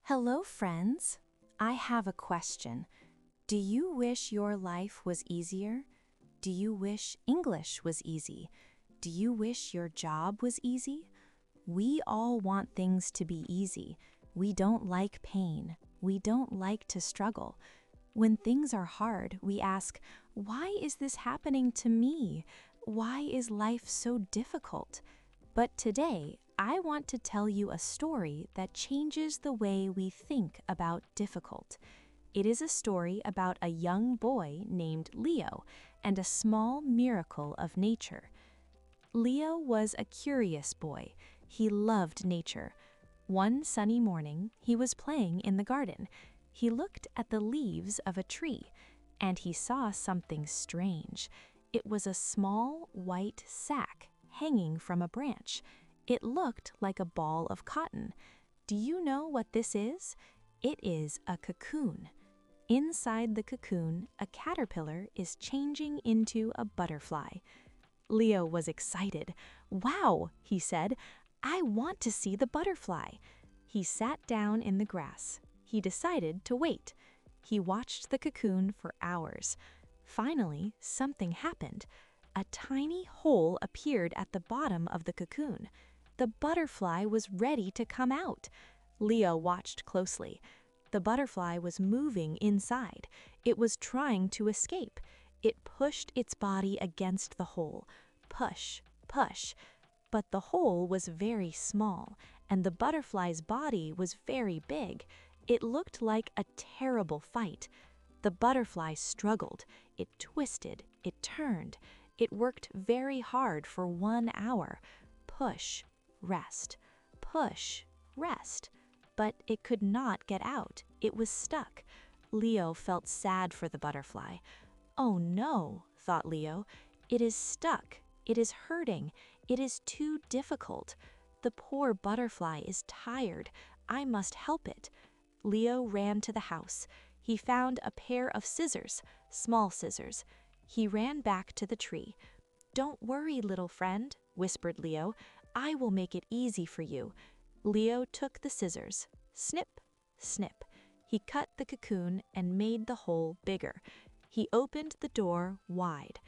Hello, friends. I have a question. Do you wish your life was easier? Do you wish English was easy? Do you wish your job was easy? We all want things to be easy. We don't like pain. We don't like to struggle. When things are hard, we ask, why is this happening to me? Why is life so difficult? But today, I want to tell you a story that changes the way we think about difficult. It is a story about a young boy named Leo and a small miracle of nature. Leo was a curious boy. He loved nature. One sunny morning, he was playing in the garden. He looked at the leaves of a tree, and he saw something strange. It was a small white sack hanging from a branch. It looked like a ball of cotton. Do you know what this is? It is a cocoon. Inside the cocoon, a caterpillar is changing into a butterfly. Leo was excited. "Wow," he said, "I want to see the butterfly." He sat down in the grass. He decided to wait. He watched the cocoon for hours. Finally, something happened. A tiny hole appeared at the bottom of the cocoon. The butterfly was ready to come out. Leo watched closely. The butterfly was moving inside. It was trying to escape. It pushed its body against the hole. Push, push. But the hole was very small, and the butterfly's body was very big. It looked like a terrible fight. The butterfly struggled. It twisted. It turned. It worked very hard for 1 hour. Push, rest, push, rest. But it could not get out. It was stuck. Leo felt sad for the butterfly. "Oh no," thought Leo. "It is stuck. It is hurting. It is too difficult. The poor butterfly is tired. I must help it." Leo ran to the house. He found a pair of scissors, small scissors. He ran back to the tree. "Don't worry, little friend," whispered Leo. "I will make it easy for you." Leo took the scissors. Snip, snip. He cut the cocoon and made the hole bigger. He opened the door wide.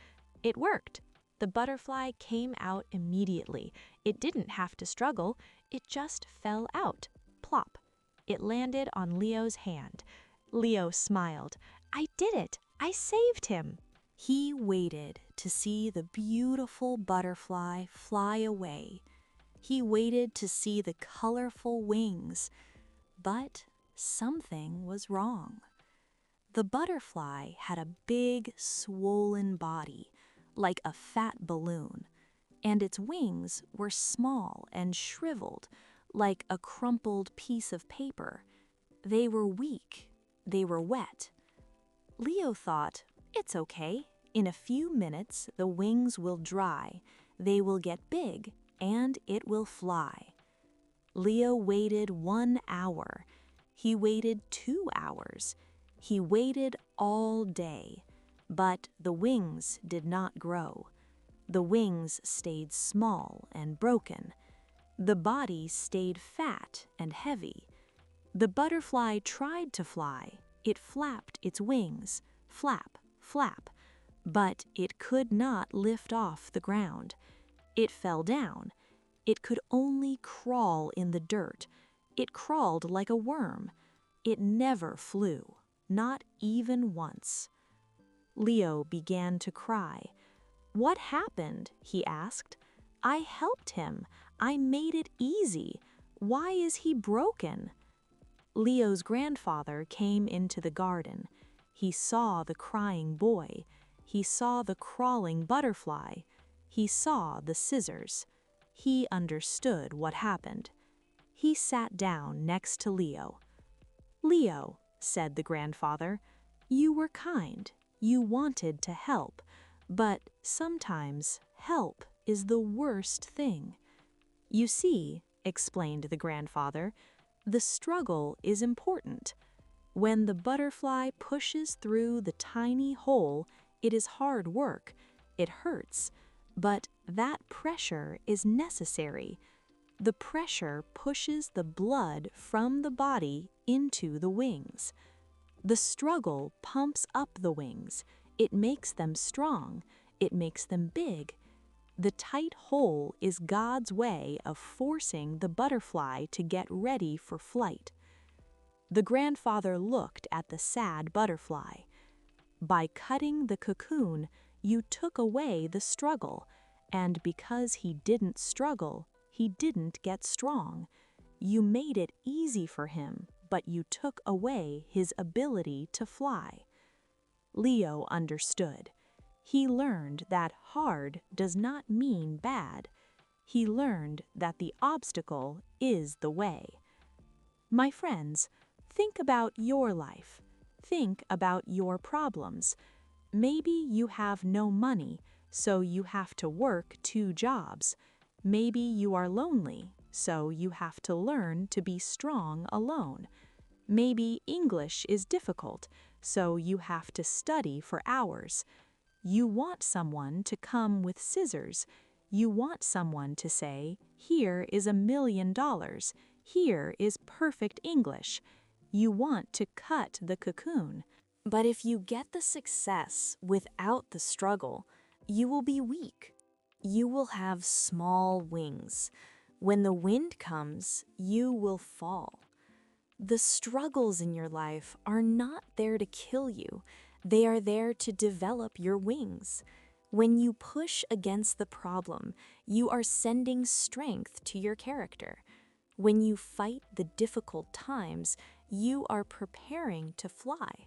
It worked. The butterfly came out immediately. It didn't have to struggle. It just fell out. Plop. It landed on Leo's hand. Leo smiled. "I did it! I saved him!" He waited to see the beautiful butterfly fly away. He waited to see the colorful wings. But something was wrong. The butterfly had a big, swollen body, like a fat balloon, and its wings were small and shriveled, like a crumpled piece of paper. They were weak. They were wet. Leo thought, "It's okay. In a few minutes, the wings will dry. They will get big, and it will fly." Leo waited 1 hour. He waited 2 hours. He waited all day. But the wings did not grow. The wings stayed small and broken. The body stayed fat and heavy. The butterfly tried to fly. It flapped its wings, flap, flap, but it could not lift off the ground. It fell down. It could only crawl in the dirt. It crawled like a worm. It never flew, not even once. Leo began to cry. "What happened?" he asked. "I helped him. I made it easy. Why is he broken?" Leo's grandfather came into the garden. He saw the crying boy. He saw the crawling butterfly. He saw the scissors. He understood what happened. He sat down next to Leo. "Leo," said the grandfather, "you were kind. You wanted to help. But sometimes help is the worst thing." "You see," explained the grandfather, "the struggle is important. When the butterfly pushes through the tiny hole, it is hard work. It hurts. But that pressure is necessary. The pressure pushes the blood from the body into the wings. The struggle pumps up the wings. It makes them strong. It makes them big. The tight hole is God's way of forcing the butterfly to get ready for flight. The grandfather looked at the sad butterfly. By cutting the cocoon, you took away the struggle, and because he didn't struggle, he didn't get strong. You made it easy for him, but you took away his ability to fly. Leo understood. He learned that hard does not mean bad. He learned that the obstacle is the way. My friends, think about your life. Think about your problems. Maybe you have no money, so you have to work 2 jobs. Maybe you are lonely, so you have to learn to be strong alone. Maybe English is difficult, so you have to study for hours. You want someone to come with scissors. You want someone to say, "Here is $1,000,000. Here is perfect English." You want to cut the cocoon. But if you get the success without the struggle, you will be weak. You will have small wings. When the wind comes, you will fall. The struggles in your life are not there to kill you. They are there to develop your wings. When you push against the problem, you are sending strength to your character. When you fight the difficult times, you are preparing to fly.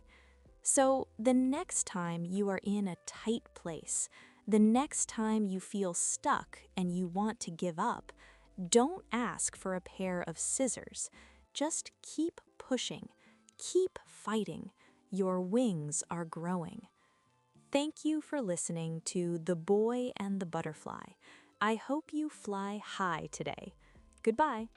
So the next time you are in a tight place, the next time you feel stuck and you want to give up, don't ask for a pair of scissors. Just keep pushing, keep fighting. Your wings are growing. Thank you for listening to The Boy and the Butterfly. I hope you fly high today. Goodbye.